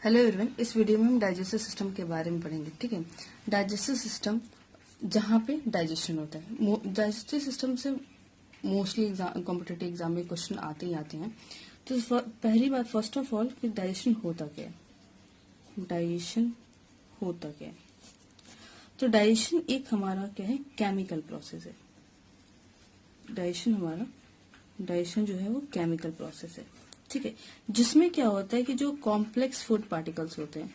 Hello everyone, इस video में हम डाइजेस्टिव सिस्टम के बारे में पढ़ेंगे। ठीक है, डाइजेस्टिव सिस्टम जहाँ पे डाइजेशन होता है। डाइजेस्टिव सिस्टम से मोस्टली कॉम्पिटिटिव एग्जाम में क्वेश्चन आते ही आते हैं। तो पहली बात, फर्स्ट ऑफ ऑल, कि डाइजेशन होता क्या है। डाइजेशन होता क्या है? तो डाइजेशन एक हमारा क्या है, केमिकल प्रोसेस है। डाइजेशन जो है वो केमिकल प्रोसेस है। ठीक है, जिसमें क्या होता है कि जो कॉम्प्लेक्स फूड पार्टिकल्स होते हैं,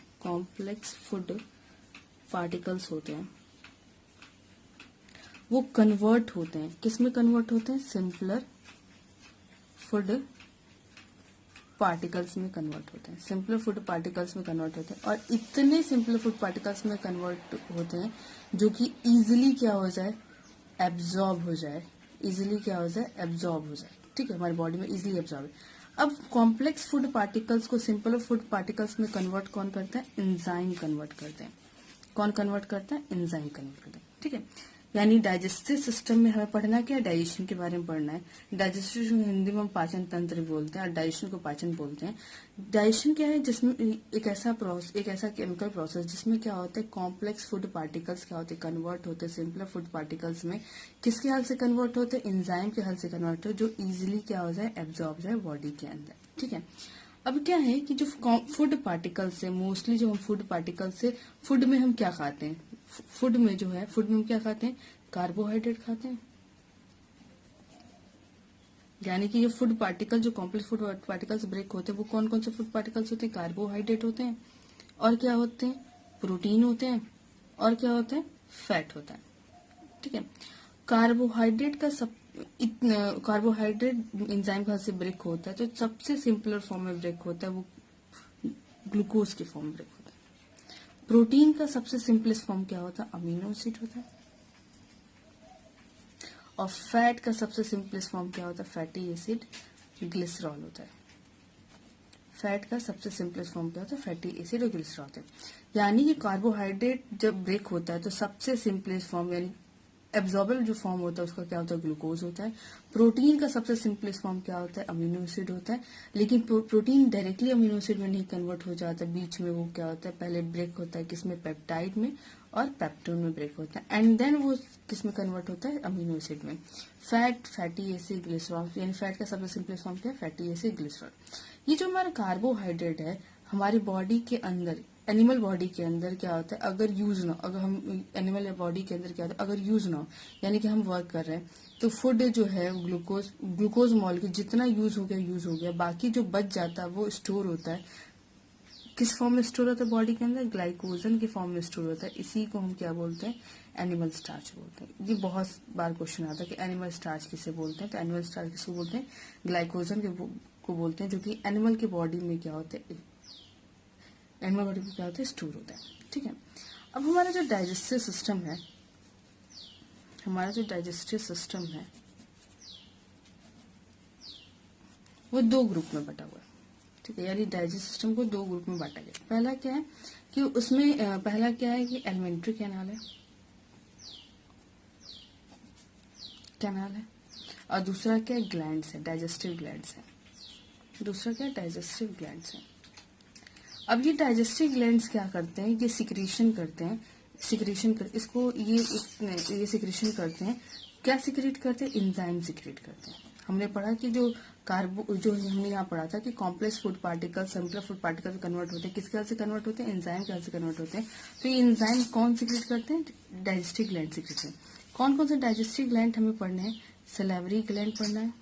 वो कन्वर्ट होते हैं। किसमें कन्वर्ट होते हैं? सिंपलर फूड पार्टिकल्स में कन्वर्ट होते हैं। और इतने सिंपल फूड पार्टिकल्स में कन्वर्ट होते हैं जो कि इजीली क्या हो जाए, एब्जॉर्ब हो जाए। ठीक है, हमारी बॉडी में इजीली एब्जॉर्ब है। अब कॉम्प्लेक्स फूड पार्टिकल्स को सिंपल फूड पार्टिकल्स में कन्वर्ट कौन करता है? एंजाइम कन्वर्ट करते हैं। कौन कन्वर्ट करता है? एंजाइम कन्वर्ट करते हैं। ठीक है, यानी डाइजेस्टिव सिस्टम में हमें पढ़ना क्या है? डाइजेशन के बारे में पढ़ना है। डाइजेस्टिव हिंदी में हम पाचन तंत्र बोलते हैं और डाइजेशन को पाचन बोलते हैं। डाइजेशन क्या है? जिसमें एक ऐसा केमिकल प्रोसेस जिसमें क्या होता है, कॉम्प्लेक्स फूड पार्टिकल्स क्या होते हैं, कन्वर्ट होते हैं सिंपल फूड पार्टिकल्स में। किसके हेल्प से कन्वर्ट होते हैं? एंजाइम के हेल्प से कन्वर्ट होते हैं, जो इजिली क्या हो जाए, एब्जॉर्ब जाए बॉडी के अंदर। ठीक है, अब क्या है कि जो फूड पार्टिकल्स से मोस्टली जो हम फूड पार्टिकल्स से फूड में हम क्या खाते हैं? फूड में हम क्या खाते हैं? कार्बोहाइड्रेट खाते हैं। यानी कि ये फूड पार्टिकल, जो कॉम्प्लेक्स फूड पार्टिकल्स ब्रेक होते हैं, वो कौन कौन से फूड पार्टिकल्स होते हैं? कार्बोहाइड्रेट होते हैं, और क्या होते हैं? प्रोटीन होते हैं, और क्या होते हैं? फैट होता है। ठीक है, कार्बोहाइड्रेट एंजाइम का से ब्रेक होता है, तो सबसे सिंपलर फॉर्म में ब्रेक होता है, वो ग्लूकोज के फॉर्म में ब्रेक होता है। प्रोटीन का सबसे सिंपलेस्ट फॉर्म क्या होता है? अमीनो एसिड होता है। और फैट का सबसे सिंपलेस्ट फॉर्म क्या होता है? फैटी एसिड ग्लिसरॉल होता है। फैट का सबसे सिंपलेस्ट फॉर्म क्या होता है? फैटी एसिड और ग्लिसरॉल होता है। यानी कि कार्बोहाइड्रेट जब ब्रेक होता है तो सबसे सिंपलेस्ट फॉर्म यानी एब्जॉर्बल जो फॉर्म होता है उसका क्या होता है? ग्लूकोज होता है। प्रोटीन का सबसे सिंपलेस्ट फॉर्म क्या होता है? अमीनो एसिड होता है। लेकिन प्रोटीन डायरेक्टली अमीनो एसिड में नहीं कन्वर्ट हो जाता, बीच में वो क्या होता है, पहले ब्रेक होता है किसमें? पेप्टाइड में और पेप्टोन में ब्रेक होता है, एंड देन वो किसमें कन्वर्ट होता है? अमीनो एसिड में। फैटी एसिड ग्लिसरॉल, यानी फैट का सबसे सिंपलेस्ट फॉर्म क्या है? Fatty acid glycerol. ये जो हमारा कार्बोहाइड्रेट है हमारी बॉडी के अंदर, एनिमल बॉडी के अंदर क्या होता है, अगर हम एनिमल बॉडी के अंदर क्या होता है, अगर यूज ना हो, यानी कि हम वर्क कर रहे हैं, तो फूड जो है ग्लूकोज मॉलिक्यूल जितना यूज हो गया, बाकी जो बच जाता है वो स्टोर होता है। किस फॉर्म में स्टोर होता है बॉडी के अंदर? ग्लाइकोजन के फॉर्म में स्टोर होता है। इसी को हम क्या बोलते हैं? एनिमल स्टार्च बोलते हैं। ये बहुत बार क्वेश्चन आता है कि एनिमल स्टार्च किसे बोलते हैं, तो एनिमल स्टार्च किसको बोलते हैं? ग्लाइकोजन को बोलते हैं, जो कि एनिमल की बॉडी में क्या होता है, एनिमल बॉडी में क्या होता है? स्टोर होता है। ठीक है, अब हमारा जो डाइजेस्टिव सिस्टम है वो दो ग्रुप में बटा हुआ है। ठीक है, यानी डाइजेस्टिव सिस्टम को दो ग्रुप में बांटा गया। पहला क्या है कि उसमें पहला क्या है कि एलिमेंट्री कैनाल है, और दूसरा क्या है? ग्लैंड्स है, डाइजेस्टिव ग्लैंड्स है। अब ये डाइजेस्टिव ग्लैंड्स क्या करते हैं? ये सिक्रीशन करते हैं। ये सिक्रीशन करते हैं। क्या सिक्रेट करते हैं? एंजाइम सिक्रेट करते हैं। हमने पढ़ा कि जो हमने यहाँ पढ़ा था कि complex food particle simple food particle convert होते हैं, किसके हेल्प से कन्वर्ट होते हैं? एंजाइम के हेल्प से कन्वर्ट होते हैं। तो ये एंजाइम कौन सिक्रेट करते हैं? डाइजेस्टिव ग्लैंड सिक्रेट करते हैं। कौन कौन से डाइजेस्टिव ग्लैंड हमें पढ़ने हैं? सैलिवरी ग्लैंड पढ़ना है,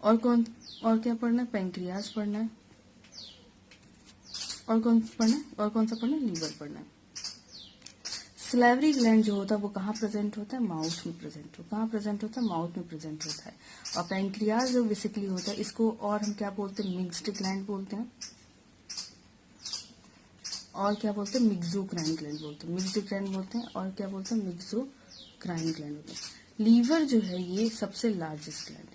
और क्या पढ़ना है? पैंक्रियाज पढ़ना है, और कौन सा पढ़ना है? लीवर पढ़ना है। सैलिवरी ग्लैंड जो होता है वो कहाँ प्रेजेंट होता है? माउथ में प्रेजेंट होता है। और पैंक्रियाज जो बेसिकली होता है, इसको और हम क्या बोलते हैं? मिक्स्ड ग्लैंड बोलते हैं, और क्या बोलते हैं? मिक्सोक्राइन ग्लैंड बोलते हैं। और क्या बोलते हैं? मिक्सोक्राइन ग्लैंड बोलते हैं। लीवर जो है ये सबसे लार्जेस्ट ग्लैंड है।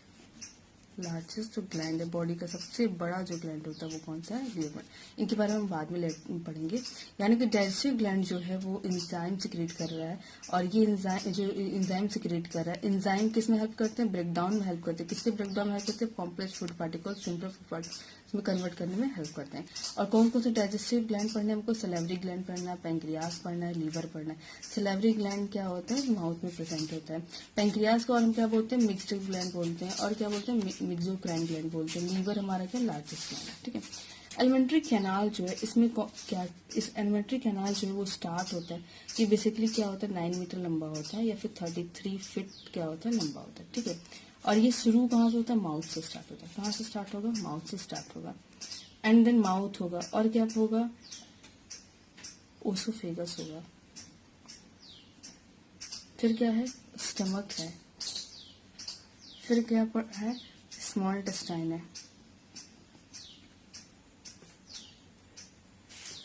लार्जेस्ट जो ग्लैंड है, बॉडी का सबसे बड़ा जो ग्लैंड होता है वो कौन सा है? Liver gland. इनके बारे में हम बाद में पढ़ेंगे। यानी कि डाइजेस्टिव ग्लैंड जो है वो एंजाइम सिक्रेट कर रहा है, और ये एंजाइम सिक्रेट कर रहा है, एंजाइम किस में हेल्प करते हैं? ब्रेकडाउन में हेल्प करते हैं। किससे ब्रेकडाउन में हेल्प करते हैं? Complex food particle simple food particle में कन्वर्ट करने में हेल्प करते हैं। और कौन कौन से डाइजेस्टिव ग्लैंड पढ़ने हैं हमको? सलेवरी ग्लैंड पढ़ना है, पैंक्रियास पढ़ना है, लीवर पढ़ना है। सलेवरी ग्लैंड क्या होता है? माउथ में प्रेजेंट होता है। पैंक्रियास को और हम क्या बोलते हैं? मिक्स्ड ग्लैंड बोलते हैं, और क्या बोलते हैं? मिक्सोक्राइन ग्लैंड बोलते हैं। लीवर हमारा क्या? लार्जेस्ट ग्लैंड है, ठीक है। एलिमेंट्री कैनाल जो है, इसमें क्या, इस एलिमेंट्री कैनाल जो है वो स्टार्ट होता है, ये बेसिकली क्या होता है? 9 मीटर लंबा होता है, या फिर 33 फीट क्या होता है? लंबा होता है, ठीक है। और ये शुरू कहाँ से होता है? माउथ से स्टार्ट होता है। कहाँ से स्टार्ट होगा? माउथ से स्टार्ट होगा, एंड देन माउथ होगा, और क्या होगा? ओसोफेगस होगा, फिर क्या है? स्टमक है, फिर क्या है? स्मॉल इंटेस्टाइन है,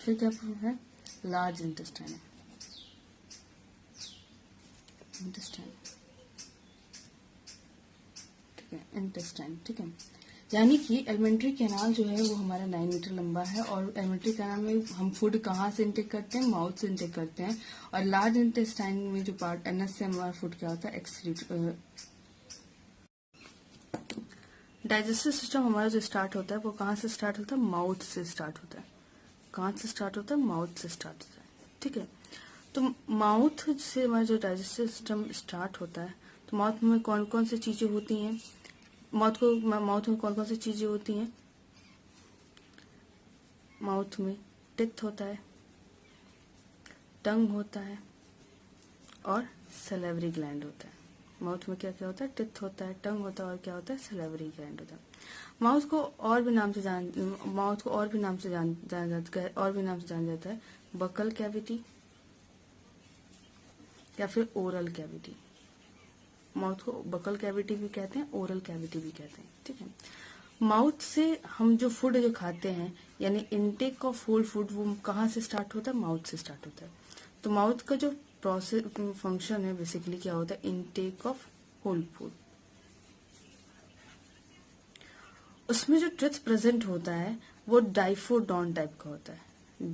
फिर क्या है? लार्ज इंटेस्टाइन है, इंटेस्टाइन, ठीक है, इंटेस्टाइन, ठीक है। यानी कि एलिमेंट्री कैनाल जो है वो हमारा 9 मीटर लंबा है, और एलिमेंट्री कैनाल में हम फूड कहाँ से इंटेक करते हैं? माउथ से इंटेक करते हैं। और लार्ज इंटेस्टाइन में जो पार्ट एनएस से हमारा फूड क्या होता है? एक्सक्रीट। डाइजेस्टिव सिस्टम हमारा जो स्टार्ट होता है वो कहाँ से स्टार्ट होता है? माउथ से स्टार्ट होता है। कहाँ से स्टार्ट होता है? माउथ से स्टार्ट होता है, ठीक है। तो माउथ से हमारा जो डाइजेस्टिव सिस्टम स्टार्ट होता है, तो माउथ में कौन कौन सी चीजें होती हैं? माउथ में कौन कौन सी चीजें होती हैं? माउथ में टिथ होता है, टंग होता है, और सलेवरी ग्लैंड होता है। माउथ में क्या क्या होता है? टिथ होता है, टंग होता है, और क्या होता है? सलेवरी ग्लैंड होता है। माउथ को और भी नाम से जान जाता है, बकल कैविटी या फिर ओरल कैविटी। माउथ को बकल कैविटी भी कहते हैं, ओरल कैविटी भी कहते हैं, ठीक है। माउथ से हम जो फूड जो खाते हैं, यानी इनटेक ऑफ होल फूड, वो कहाँ से स्टार्ट होता है? माउथ से स्टार्ट होता है। तो माउथ का जो प्रोसेस फंक्शन है बेसिकली क्या होता है? Intake of whole food. उसमें जो टिथ प्रेजेंट होता है वो डाइफोडॉन टाइप का होता है,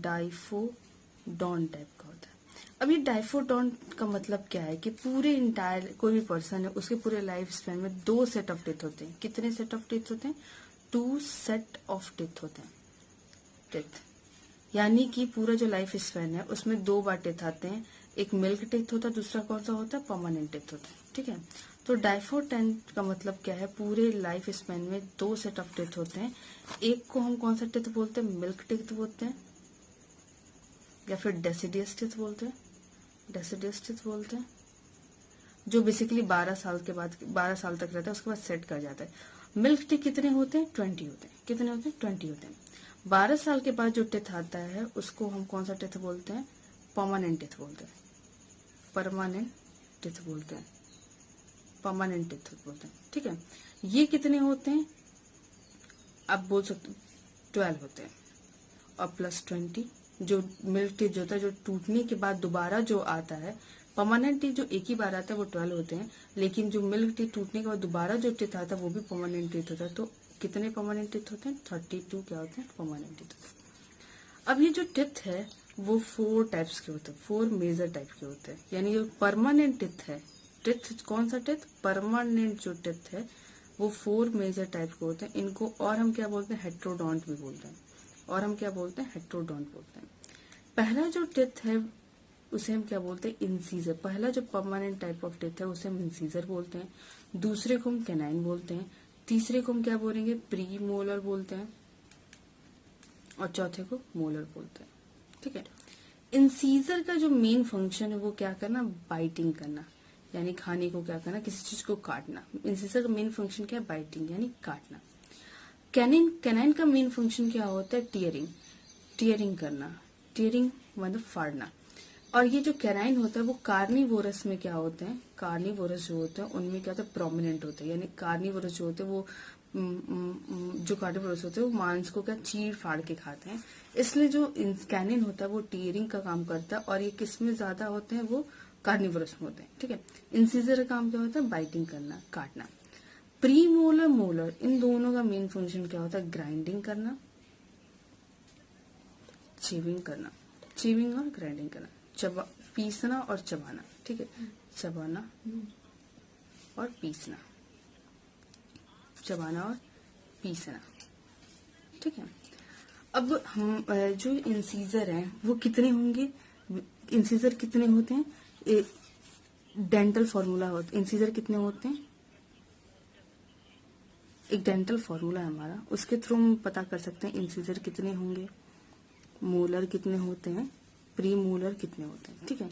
डाइफोडॉन टाइप का होता है। अब ये डाइफोडॉन का मतलब क्या है? कि पूरे इंटायर कोई भी पर्सन है उसके पूरे लाइफ स्पैन में 2 सेट ऑफ टिथ होते हैं। कितने सेट ऑफ टिथ होते हैं? 2 सेट ऑफ टिथ होते हैं, टिथ। यानी कि पूरा जो लाइफ स्पैन है उसमें 2 बार टिथ आते हैं। एक मिल्क टिथ होता है, दूसरा कौन सा होता है? परमानेंट टिथ होता है, ठीक है। तो डाइफोडेंट का मतलब क्या है? पूरे लाइफ स्पैन में 2 सेट ऑफ टिथ होते हैं। एक को हम कौन सा टिथ बोलते हैं? मिल्क टिथ बोलते हैं, या फिर डेसिडियस टिथ बोलते हैं। डेसिडियस टिथ बोलते हैं, जो बेसिकली 12 साल के बाद 12 साल तक रहता है, उसके बाद सेट कर जाता है। मिल्क टिथ कितने होते हैं? 20 होते हैं। कितने होते हैं? 20 होते हैं। 12 साल के बाद जो टिथ आता है उसको हम कौन सा टिथ बोलते हैं? परमानेंट टिथ बोलते हैं, परमानेंट टिथ बोलते हैं, परमानेंट टिथ बोलते हैं, ठीक है। ये कितने होते हैं? आप बोल सकते 12 होते हैं, और प्लस 20 जो मिल्क टिथ जो होता है, जो टूटने के बाद दोबारा जो आता है। परमानेंट टिथ जो एक ही बार आता है वो 12 होते हैं, लेकिन जो मिल्क टिथ टूटने के बाद दोबारा जो टिथ आता है वो भी परमानेंट टिथ होता है। तो कितने परमानेंट टिथ होते हैं? 32 क्या होते हैं? परमानेंट टिथ होते हैं। अब ये जो टिथ है वो 4 टाइप्स के होते हैं, 4 मेजर टाइप के होते हैं। यानी जो परमानेंट टिथ है, टिथ कौन सा टिथ? परमानेंट जो टिथ है वो 4 मेजर टाइप के होते हैं। इनको और हम क्या बोलते हैं? हेट्रोडोंट भी बोलते हैं, और हम क्या बोलते हैं? हेट्रोडोंट बोलते हैं। पहला जो टिथ है उसे हम क्या बोलते हैं? इंसीजर। पहला जो परमानेंट टाइप ऑफ टिथ है उसे हम इंसीजर बोलते हैं। दूसरे को हम कैनाइन बोलते हैं। तीसरे को हम क्या बोलेंगे? प्री मोलर बोलते हैं, और चौथे को मोलर बोलते हैं, ठीक है। इंसीजर का जो मेन फंक्शन है वो क्या करना? बाइटिंग करना, यानी खाने को क्या करना? किसी चीज को काटना। इंसीजर का मेन फंक्शन क्या है? बाइटिंग यानी काटना। कैनाइन का मेन फंक्शन क्या होता है? टीयरिंग, टीयरिंग करना, टीयरिंग मतलब फाड़ना। और ये जो कैनाइन होता है वो कार्निवोरस में क्या होते हैं? कार्निवोरस जो होते हैं उनमें क्या होता है? प्रोमिनेंट होते हैं। यानी कार्निवोरस जो होते हैं वो जो कार्निवोरस होते हैं वो मांस को क्या चीर फाड़ के खाते हैं। इसलिए जो कैनिन होता है वो टीयरिंग का काम करता है, और ये किस में ज्यादा होते हैं? वो कार्निवोरस में होते हैं, ठीक है। इंसीजर का काम क्या होता है? बाइटिंग करना, काटना। प्री मोलर मोलर इन दोनों का मेन फंक्शन क्या होता है? ग्राइंडिंग करना, चीविंग करना, चीविंग और ग्राइंडिंग करना, पीसना और चबाना, ठीक है, चबाना और पीसना, चबाना और पीसना, ठीक है। अब हम जो इंसीजर हैं वो कितने होंगे? इंसीजर कितने होते हैं? डेंटल फॉर्मूला होता है। इंसीजर कितने होते हैं? एक डेंटल फॉर्मूला है हमारा, उसके थ्रू हम पता कर सकते हैं इंसीजर कितने होंगे, मोलर कितने होते हैं, प्री मोलर कितने होते हैं, ठीक है।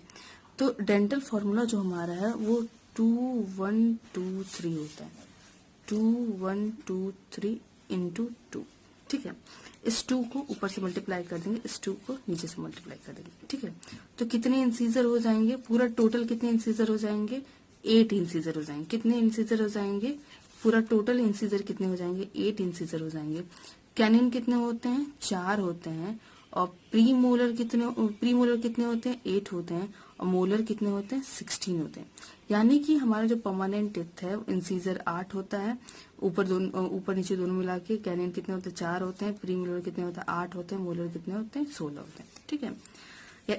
तो डेंटल फॉर्मूला जो हमारा है वो 2 1 2 3 होता है, 2 1 2 3 इंटू 2, ठीक है। इस 2 को ऊपर से मल्टीप्लाई कर देंगे, इस 2 को नीचे से मल्टीप्लाई कर देंगे, ठीक है। तो कितने इंसीजर हो जाएंगे? पूरा टोटल कितने इंसीजर हो जाएंगे? 8 इंसीजर हो जाएंगे। कितने इंसीजर हो जाएंगे? पूरा टोटल इंसीजर कितने हो जाएंगे? 8 इंसीजर हो जाएंगे। कैनिन कितने होते हैं? 4 होते हैं। और प्री मोलर कितने होते हैं? 8 होते हैं। और मोलर कितने होते हैं? 16 होते हैं। यानी कि हमारा जो परमानेंट टीथ है इंसीजर 8 होता है, ऊपर नीचे दोनों मिला के। कैनिन कितने होते हैं? 4 होते हैं। प्री मोलर कितने होते हैं? 8 होते हैं। मोलर कितने होते हैं? 16 होते हैं, ठीक है।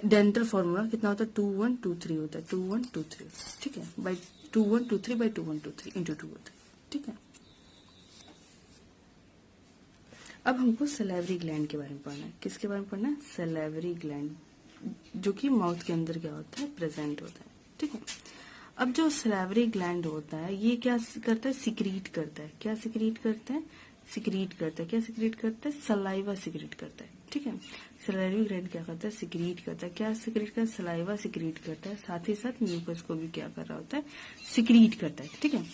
डेंटल फॉर्मूला कितना होता है? 2 1 2 3 होता है, 2 1 2 3, ठीक है, बाई 2 1 2 3 बाई 2 1 2 3 इंटू 2 होता है, ठीक है। अब हमको सलेवरी ग्लैंड के बारे में पढ़ना है। किसके बारे में पढ़ना है? सलेवरी ग्लैंड, जो कि माउथ के अंदर क्या होता है? प्रेजेंट होता है, ठीक है। अब जो सलेवरी ग्लैंड होता है ये क्या करता है? सिक्रीट करता है। क्या सिक्रीट करता है? सिक्रीट करता है। क्या सिक्रीट करता है? सलाइवा सिक्रीट करता है, ठीक है। सलेवरी ग्लैंड क्या करता है? सिक्रीट करता है। क्या सिक्रीट करता है? सलाइवा सिक्रीट करता है। साथ ही साथ म्यूकस को भी क्या कर रहा होता है? सिक्रीट करता है, ठीक है।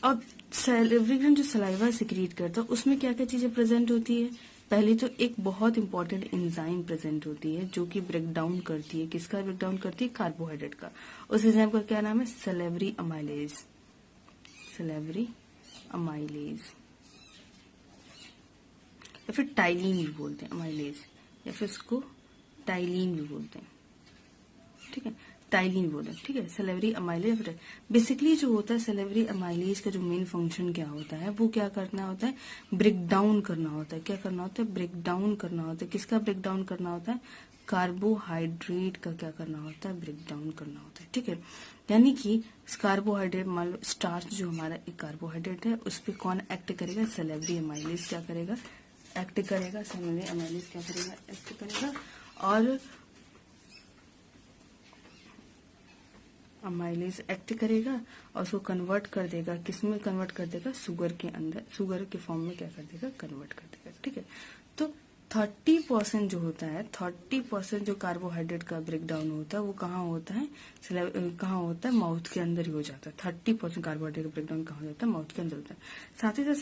अब सलेवरी ग्लैंड जो सलाइवा सिक्रीट करता है उसमें क्या क्या चीजें प्रेजेंट होती है? पहले तो एक बहुत इंपॉर्टेंट एंजाइम प्रेजेंट होती है जो कि ब्रेक डाउन करती है। किसका ब्रेक डाउन करती है? कार्बोहाइड्रेट का। उस एंजाइम का क्या नाम है? Salivary amylase. सलेवरी अमाइलेज या फिर टाइलिन भी बोलते हैं, अमाइलेज, या फिर उसको टाइलिन भी बोलते हैं, ठीक है, टाइलिन बोलते हैं, ठीक है। सलेवरी अमाइलेज बेसिकली जो होता है सलेवरी अमाइलेज का जो मेन फंक्शन क्या होता है? वो क्या करना होता है? ब्रेक डाउन करना होता है। क्या करना होता है? ब्रेक डाउन करना होता है। किसका ब्रेक डाउन करना होता है? कार्बोहाइड्रेट का क्या करना होता है? ब्रेक डाउन करना होता है, ठीक है। यानी कि कार्बोहाइड्रेट, मान लो स्टार्च जो हमारा एक कार्बोहाइड्रेट है, उस पर कौन एक्ट करेगा? सलेवरी अमाइलेज क्या करेगा? एक्ट करेगा। सलेवरी अमाइलेज क्या करेगा? एक्ट करेगा। और अमाइलेज एक्ट करेगा और उसको कन्वर्ट कर देगा। किसमें कन्वर्ट कर देगा? शुगर के अंदर, शुगर के फॉर्म में क्या कर देगा? कन्वर्ट कर देगा, ठीक है। तो 30% जो होता है, 30% जो कार्बोहाइड्रेट का ब्रेक डाउन होता है वो कहाँ होता है? कहाँ होता है? माउथ के अंदर ही हो जाता है। 30% कार्बोहाइड्रेट का ब्रेक डाउन कहाँ हो जाता है? माउथ के अंदर होता है। साथ ही साथ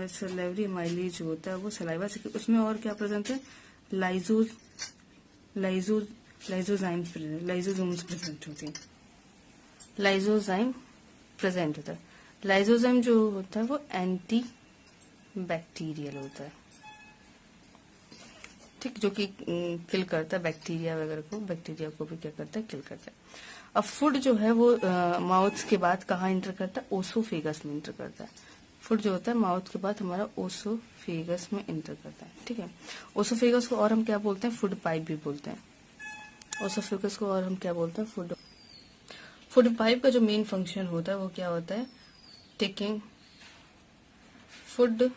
सलेवरी अमाइलेज जो होता है वो सलाइवा से, उसमें और क्या प्रेजेंट है? लाइजोजाइम्स प्रेजेंट होती है। लाइजोजाइम प्रेजेंट होता है। लाइजोजाइम जो होता है वो एंटी बैक्टीरियल होता है, ठीक, जो कि किल करता है बैक्टीरिया वगैरह को, बैक्टीरिया को भी क्या करता है? किल करता है। अब फूड जो है वो माउथ के बाद कहाँ इंटर करता है? ओसोफेगस में इंटर करता है। फूड जो होता है माउथ के बाद हमारा ओसोफेगस में इंटर करता है, ठीक है। ओसोफेगस को और हम क्या बोलते हैं? फूड पाइप भी बोलते हैं। ओसोफेगस को और हम क्या बोलते हैं? फूड पाइप का जो मेन फंक्शन होता है वो क्या होता है? Taking food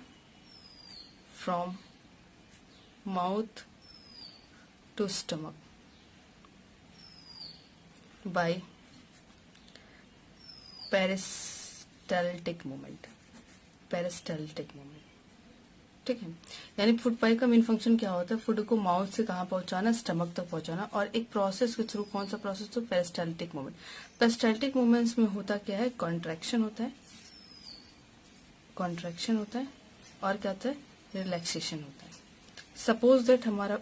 from mouth to stomach by peristaltic movement. ठीक है। यानी फूड पाइप का मेन फंक्शन क्या होता है? फूड को माउथ से कहाँ पहुंचाना? स्टमक तक पहुंचाना। और एक प्रोसेस के थ्रू, कौन सा प्रोसेस? तो पेरिस्टाल्टिक मूवमेंट। पेरिस्टाल्टिक मूवमेंट्स में होता क्या है? कॉन्ट्रैक्शन होता है, और क्या होता है? रिलैक्सेशन होता है। सपोज दैट हमारा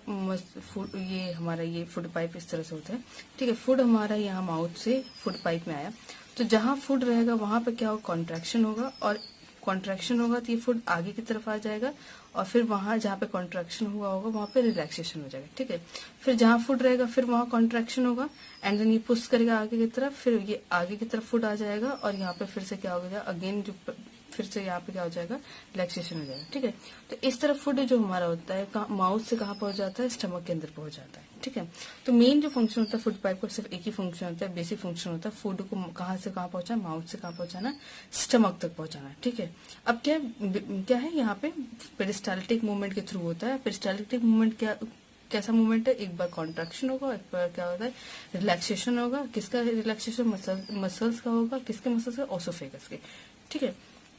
ये फूड पाइप इस तरह से होता है, ठीक है। फूड हमारा यहाँ माउथ से फूड पाइप में आया, तो जहां फूड रहेगा वहां पे क्या होगा? कॉन्ट्रैक्शन होगा, और कॉन्ट्रैक्शन होगा तो ये फूड आगे की तरफ आ जाएगा, और फिर वहां जहाँ पे कॉन्ट्रैक्शन हुआ होगा वहां पे रिलैक्सेशन हो जाएगा, ठीक है। फिर जहां फूड रहेगा फिर वहां कॉन्ट्रैक्शन होगा, एंड देन ये पुश करेगा आगे की तरफ, फिर ये आगे की तरफ फूड आ जाएगा, और यहाँ पे फिर से क्या हो गया? अगेन जो फिर से यहाँ पे क्या हो जाएगा, रिलैक्सेशन हो जाएगा। ठीक है, तो इस तरह फूड जो हमारा होता है माउथ से कहाँ पहुंच जाता है, स्टमक के अंदर पहुंच जाता है। ठीक है, तो मेन जो फंक्शन होता है फूड पाइप का सिर्फ एक ही फंक्शन होता है, बेसिक फंक्शन होता है फूड को कहाँ से कहाँ पहुंचाना, माउथ से कहाँ पहुंचाना, स्टमक तक पहुंचाना। ठीक है, अब क्या है यहाँ पे पेरिस्टाल्टिक मूवमेंट के थ्रू होता है। पेरिस्टाल्टिक मूवमेंट कैसा मूवमेंट है, एक बार कॉन्ट्रैक्शन होगा, एक बार क्या होता है रिलैक्सेशन होगा। किसका रिलैक्सेशन, मसल्स का होगा, किसके मसल्स का, ओसोफेगस के। ठीक है,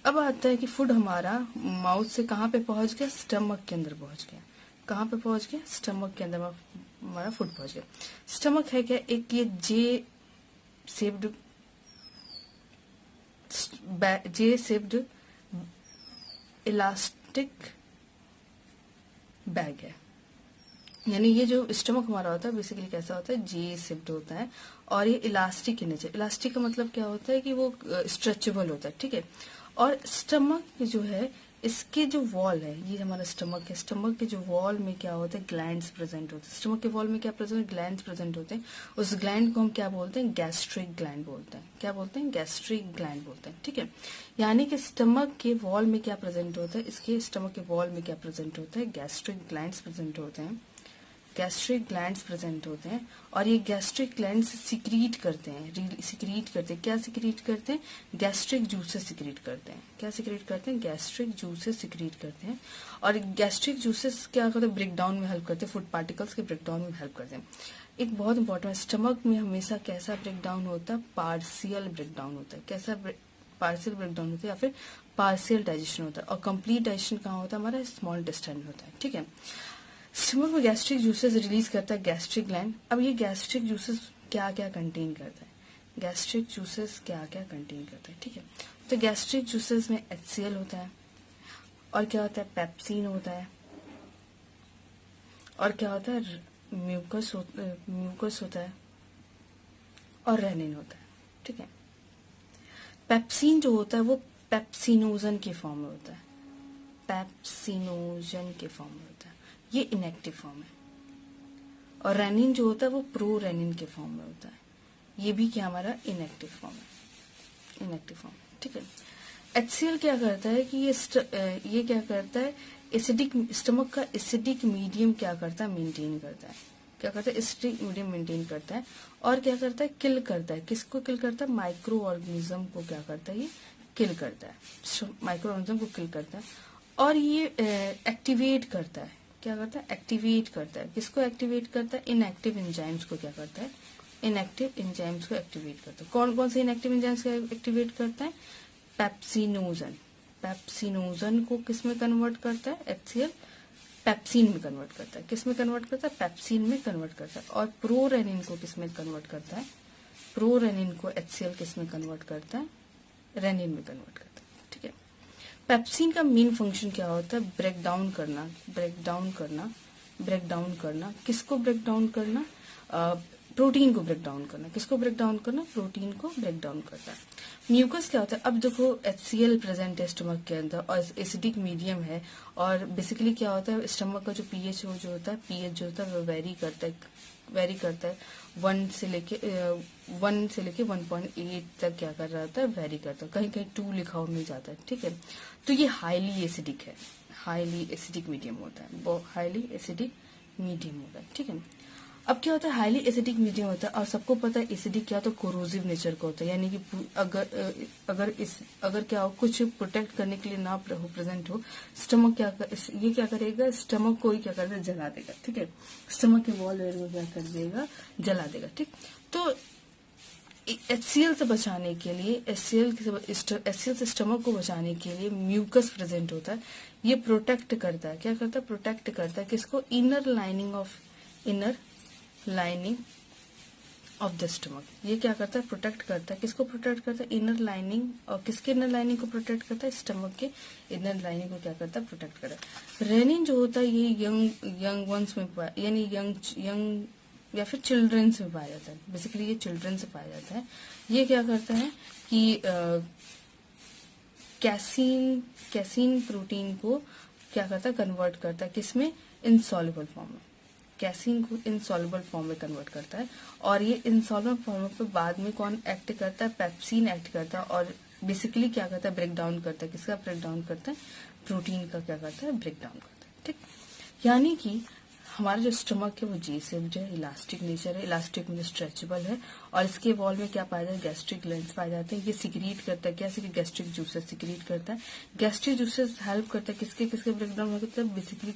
अब आता है कि फूड हमारा माउथ से कहाँ पे पहुंच गया, स्टमक के अंदर पहुंच गया। कहाँ पे पहुंच गया, स्टमक के अंदर हमारा फूड पहुंच गया। स्टमक है क्या, एक ये जे शेप्ड इलास्टिक बैग है। यानी ये जो स्टमक हमारा होता है बेसिकली कैसा होता है, जे शेप्ड होता है और ये इलास्टिक के नीचे। इलास्टिक का मतलब क्या होता है कि वो स्ट्रेचेबल होता है। ठीक है, और स्टमक जो है इसके जो वॉल है, ये हमारा स्टमक है, स्टमक के जो वॉल में क्या होता है, ग्लैंड्स प्रेजेंट होते हैं। स्टमक के वॉल में क्या प्रेजेंट, ग्लैंड्स प्रेजेंट होते हैं। उस ग्लैंड को हम क्या बोलते हैं, गैस्ट्रिक ग्लैंड बोलते हैं। क्या बोलते हैं, गैस्ट्रिक ग्लैंड बोलते हैं। ठीक है, यानी कि स्टमक के वॉल में क्या प्रेजेंट होता है, इसके स्टमक के वॉल में क्या प्रेजेंट होता है, गैस्ट्रिक ग्लैंड्स प्रेजेंट होते हैं। गैस्ट्रिक ग्लैंड्स प्रेजेंट होते हैं और ये गैस्ट्रिक ग्लैंड्स सिक्रीट करते हैं, सिक्रीट करते हैं। क्या सिक्रीट करते हैं, गैस्ट्रिक जूसेस सिक्रीट करते हैं। क्या सिक्रीट करते हैं, गैस्ट्रिक जूसेस सिक्रीट करते हैं। और गैस्ट्रिक जूसेस क्या करते हैं, ब्रेक डाउन में हेल्प करते हैं, फूड पार्टिकल्स के ब्रेक डाउन में हेल्प करते हैं। एक बहुत इंपॉर्टेंट है, स्टमक में हमेशा कैसा ब्रेक डाउन होता है, पार्शियल ब्रेक डाउन होता है। कैसा पार्शियल ब्रेक डाउन होता है या फिर पार्शियल डाइजेशन होता है। और कंप्लीट डाइजेशन कहाँ होता है, हमारा स्मॉल इंटेस्टाइन में होता है। ठीक है, स्टमक में गैस्ट्रिक जूसेस रिलीज करता है गैस्ट्रिक ग्लैंड। अब ये गैस्ट्रिक जूसेस क्या क्या कंटेन करता है, गैस्ट्रिक जूसेस क्या क्या कंटेन करता है। ठीक है, तो गैस्ट्रिक जूसेस में HCl होता है और क्या होता है, पेप्सिन होता है और क्या होता है, म्यूकस होता है और रेनिन होता है। ठीक है, पेप्सिन जो होता है वो पेप्सिनोजन के फॉर्म में होता है, पेप्सिनोजन के फॉर्म में होता है, ये इनएक्टिव फॉर्म है। और रेनिन जो होता है वो प्रो रेनिन के फॉर्म में होता है, ये भी क्या हमारा इनएक्टिव फॉर्म है, इनएक्टिव फॉर्म। ठीक है, HCl क्या करता है कि ये क्या करता है, एसिडिक स्टमक का एसिडिक मीडियम क्या करता है, मेंटेन करता है। क्या करता है, एसिडिक मीडियम मेंटेन करता है और क्या करता है, किल करता है। किसको किल करता है, माइक्रो ऑर्गेनिज्म को क्या करता है, ये किल करता है, माइक्रो ऑर्गेनिज्म को किल करता है। और ये एक्टिवेट करता है, क्या करता है, एक्टिवेट करता है। किसको एक्टिवेट करता है, इनएक्टिव एंजाइम्स को क्या करता है, इनएक्टिव एंजाइम्स को एक्टिवेट करता है। कौन कौन से इनएक्टिव एंजाइम्स को एक्टिवेट करता है, पेप्सिनोजन। पेप्सिनोजन को किस में कन्वर्ट करता है, HCl पेप्सिन में कन्वर्ट करता है। किस में कन्वर्ट करता है, पेप्सिन में कन्वर्ट करता है। और प्रोरेनिन को किस में कन्वर्ट करता है, प्रोरेनिन को HCl किस में कन्वर्ट करता है, रेनिन में कन्वर्ट करता है। ठीक है, पेप्सिन का मेन फंक्शन क्या होता है, ब्रेक डाउन करना, ब्रेक डाउन करना, ब्रेक डाउन करना। किसको ब्रेक डाउन करना, प्रोटीन को ब्रेक डाउन करना। किसको ब्रेक डाउन करना, प्रोटीन को ब्रेक डाउन करता है। म्यूकस क्या होता है, अब देखो HCl प्रेजेंट है स्टमक के अंदर और एसिडिक मीडियम है और बेसिकली क्या होता है, स्टमक का जो pH जो होता है, pH जो होता है वो वेरी करता है 1 से लेके 1.8 तक क्या कर रहा होता है, वेरी करता है। कहीं कहीं 2 लिखा हुआ मिल जाता है। ठीक है, तो ये हाईली एसिडिक है, हाईली एसिडिक मीडियम होता है, वो हाईली एसिडिक मीडियम होता है। ठीक है, अब क्या होता है, हाईली एसिडिक मीडियम होता है और सबको पता है एसिडिक क्या, तो कोरोसिव नेचर का होता है। यानी कि अगर क्या हो, कुछ प्रोटेक्ट करने के लिए ना हो प्रेजेंट हो, स्टमक ये क्या करेगा, स्टमक को ही क्या करेगा, जला देगा। ठीक है, स्टमक के वॉल को क्या कर देगा, जला देगा। ठीक, तो HCl से बचाने के लिए, HCl से स्टमक को बचाने के लिए म्यूकस प्रेजेंट होता है। ये प्रोटेक्ट करता है, क्या करता है, प्रोटेक्ट करता है किसको, inner lining of the stomach. ये क्या करता है, प्रोटेक्ट करता है। किसको प्रोटेक्ट करता है, इनर लाइनिंग। और किसके इनर लाइनिंग को प्रोटेक्ट करता है, स्टमक के इनर लाइनिंग को क्या करता है, प्रोटेक्ट करता है। रेनिन जो होता है ये यंग वंस में, यानी यंग या फिर चिल्ड्रंस में पाया जाता है। बेसिकली ये चिल्ड्रन से पाया जाता है। ये क्या करता है कि कैसीन प्रोटीन को क्या करता है, कन्वर्ट करता है। किसमें, इनसॉल्युबल फॉर्म में। कैसीन को इनसॉल्युबल फॉर्म में कन्वर्ट करता है और ये इनसॉल्युबल फॉर्म पे बाद में कौन एक्ट करता है, पेप्सिन एक्ट करता है और बेसिकली क्या करता है, ब्रेक डाउन करता है। किसका ब्रेक डाउन करता है? प्रोटीन का क्या करता है, ब्रेक डाउन करता है। ठीक, यानी कि हमारा जो स्टमक है वो जी शेप्ड है, इलास्टिक नेचर है, इलास्टिक में स्ट्रेचेबल है, और इसके वॉल में क्या पाया जाता है, गैस्ट्रिक ग्लैंड्स पाए जाते हैं। ये सिक्रीट करता है, क्या गैस्ट्रिक जूसेस सिक्रीट करता है। गैस्ट्रिक जूसेस हेल्प करता है किसके किसके ब्रेकडाउन में करता है, बेसिकली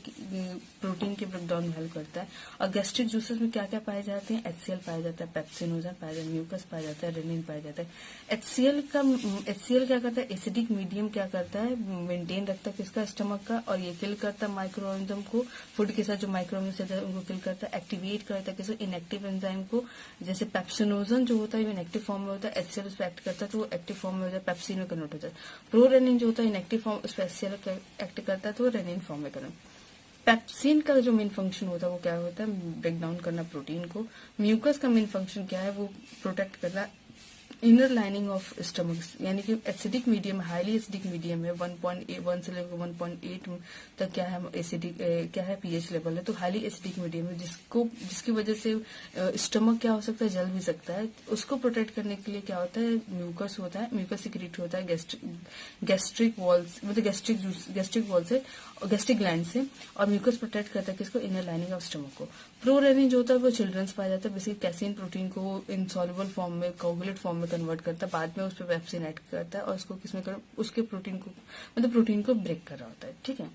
प्रोटीन के ब्रेकडाउन में हेल्प करता है। और गैस्ट्रिक जूसेस में क्या क्या पाए जाते हैं, HCl पाया जाता है, पेप्सिनोजन पाया जाता है, म्यूकस पाया जाता है, रेनिन पाया जाता है। HCl क्या करता है, एसिडिक मीडियम क्या करता है, मेंटेन रखता है किसका, स्टमक का, और ये किल करता है माइक्रो ऑर्गेनिज्म को, फूड के साथ जो माइक्रो उनको किल करता है। एक्टिवेट करता है किसी इनएक्टिव एंजाइम को, जैसे पेप्सिनोजन जो होता है इनएक्टिव फॉर्म में होता है, HCl उस पर एक्ट करता है तो वो एक्टिव फॉर्म में होता है, पेप्सिन में कन्वर्ट होता है। प्रोरेनिन जो होता है इनएक्टिव फॉर्म, उस पर HCl एक्ट करता है तो वो रेनिन फॉर्म में कन्वर्ट। पेप्सिन का जो मेन फंक्शन होता है वो क्या होता है, ब्रेक डाउन करना प्रोटीन को। म्यूकस का मेन फंक्शन क्या है, वो प्रोटेक्ट करना इनर लाइनिंग ऑफ स्टमक, यानी कि acidic medium, highly acidic medium है, 1.1 से लेकर 1.8 तक क्या है एसिडिक, क्या है पीएच लेवल है, तो हाईली एसिडिक मीडियम है, जिसकी वजह से स्टमक क्या हो सकता है, जल भी सकता है। उसको प्रोटेक्ट करने के लिए क्या होता है, म्यूकस होता है, म्यूकस सिक्रीट होता है गैस्ट्रिक वॉल्स, मतलब गैस्ट्रिक वॉल से और गैस्ट्रिक ग्लैंड से, और म्यूकस प्रोटेक्ट करता है किसको, इनर लाइनिंग ऑफ स्टमक को। प्रोरेनिन जो होता है वो चिल्ड्रंस पाया जाता है, बेसिकली कैसीन प्रोटीन को इनसॉल्युबल फॉर्म में, कोगुलेट फॉर्म में कन्वर्ट करता है, बाद में उस पर पेप्सिन ऐड करता है और उसको किसमें कर, उसके प्रोटीन को, मतलब प्रोटीन को ब्रेक कर रहा होता है। ठीक है,